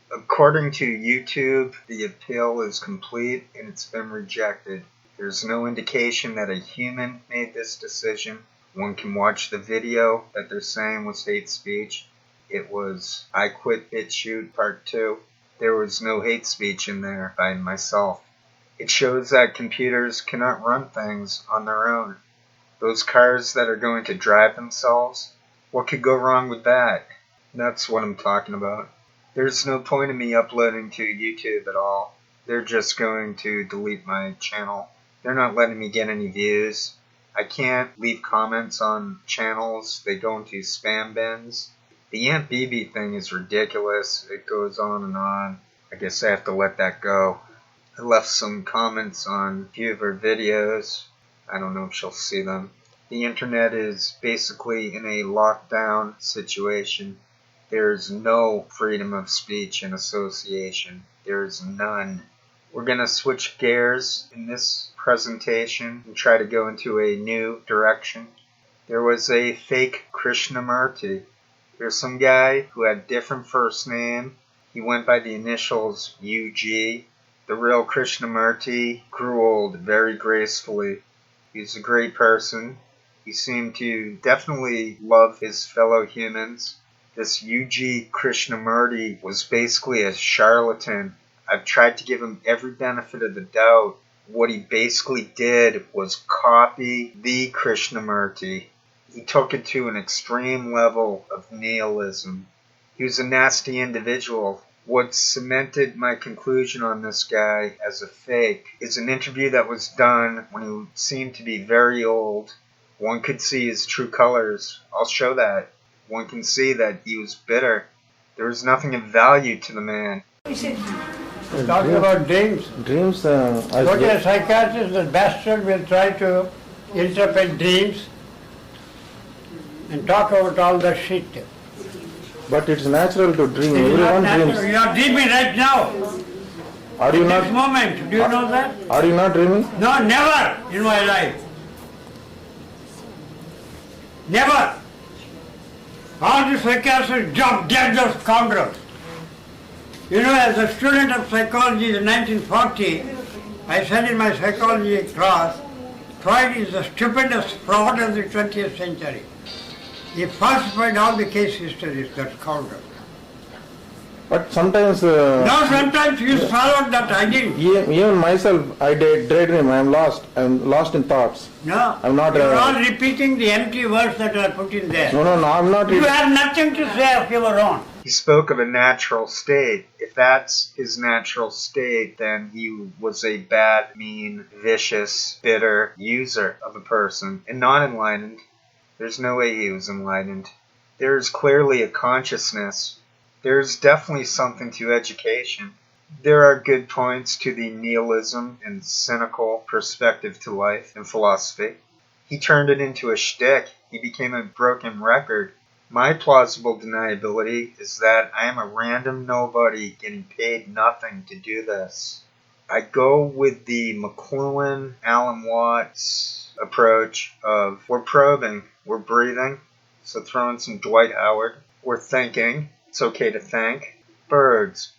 According to YouTube, the appeal is complete and it's been rejected. There's no indication that a human made this decision. One can watch the video that they're saying was hate speech. It was I Quit BitChute Part 2. There was no hate speech in there by myself. It shows that computers cannot run things on their own. Those cars that are going to drive themselves, what could go wrong with that? That's what I'm talking about. There's no point in me uploading to YouTube at all. They're just going to delete my channel. They're not letting me get any views. I can't leave comments on channels. They go into spam bins. The Aunt BB thing is ridiculous. It goes on and on. I guess I have to let that go. I left some comments on a few of her videos. I don't know if she'll see them. The internet is basically in a lockdown situation. There's no freedom of speech and association. There's none. We're going to switch gears in this presentation and try to go into a new direction. There was a fake Krishnamurti. There's some guy who had different first name. He went by the initials UG. The real Krishnamurti grew old very gracefully. He's a great person. He seemed to definitely love his fellow humans. This UG Krishnamurti was basically a charlatan. I've tried to give him every benefit of the doubt. What he basically did was copy the Krishnamurti. He took it to an extreme level of nihilism. He was a nasty individual. What cemented my conclusion on this guy as a fake is an interview that was done when he seemed to be very old. One could see his true colors. I'll show that. One can see that he was bitter. There was nothing of value to the man. Talking about dreams. Dreams. Go to a psychiatrist, the bastard will try to interpret dreams and talk about all the shit. But it's natural to dream. It is Everyone not natural. dreams. You are dreaming right now. Are you At not? this moment. Do you know that? Are you not dreaming? No, never in my life. Never. All the psychiatrists dropped dead, those scoundrels. You know, as a student of psychology in 1940, I said in my psychology class, Freud is the stupidest fraud of the 20th century. He falsified all the case histories, that scoundrel. But sometimes. No, sometimes you followed that, I didn't. Even myself, I daydream. I'm lost. I'm lost in thoughts. No, I'm not. You're all repeating the empty words that are put in there. No, I'm not. You have nothing to say of your own. He spoke of a natural state. If that's his natural state, then he was a bad, mean, vicious, bitter user of a person and not enlightened. There's no way he was enlightened. There's clearly a consciousness. There's definitely something to education. There are good points to the nihilism and cynical perspective to life and philosophy. He turned it into a shtick. He became a broken record. My plausible deniability is that I am a random nobody getting paid nothing to do this. I go with the McLuhan, Alan Watts approach of we're probing, we're breathing, so throw in some Dwight Howard. We're thinking, it's okay to think. Birds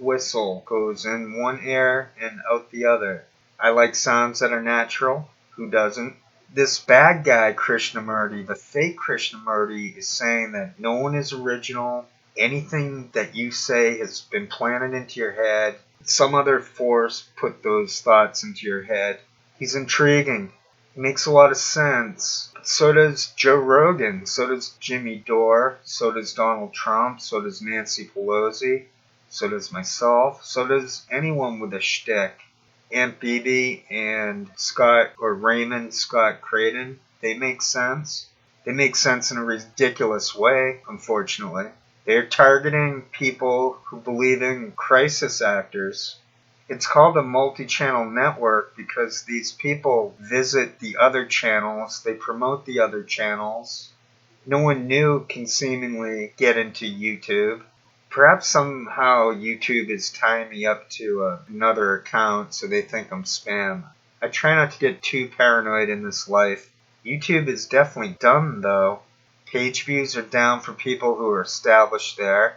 whistle, goes in one ear and out the other. I like sounds that are natural. Who doesn't? This bad guy Krishnamurti, the fake Krishnamurti, is saying that no one is original. Anything that you say has been planted into your head. Some other force put those thoughts into your head. He's intriguing. He makes a lot of sense. So does Joe Rogan. So does Jimmy Dore. So does Donald Trump. So does Nancy Pelosi. So does myself. So does anyone with a shtick. Aunt BB and Raymond Scott Creighton, they make sense. They make sense in a ridiculous way, unfortunately. They're targeting people who believe in crisis actors. It's called a multi-channel network because these people visit the other channels, they promote the other channels. No one new can seemingly get into YouTube. Perhaps somehow YouTube is tying me up to another account so they think I'm spam. I try not to get too paranoid in this life. YouTube is definitely dumb though. Page views are down for people who are established there.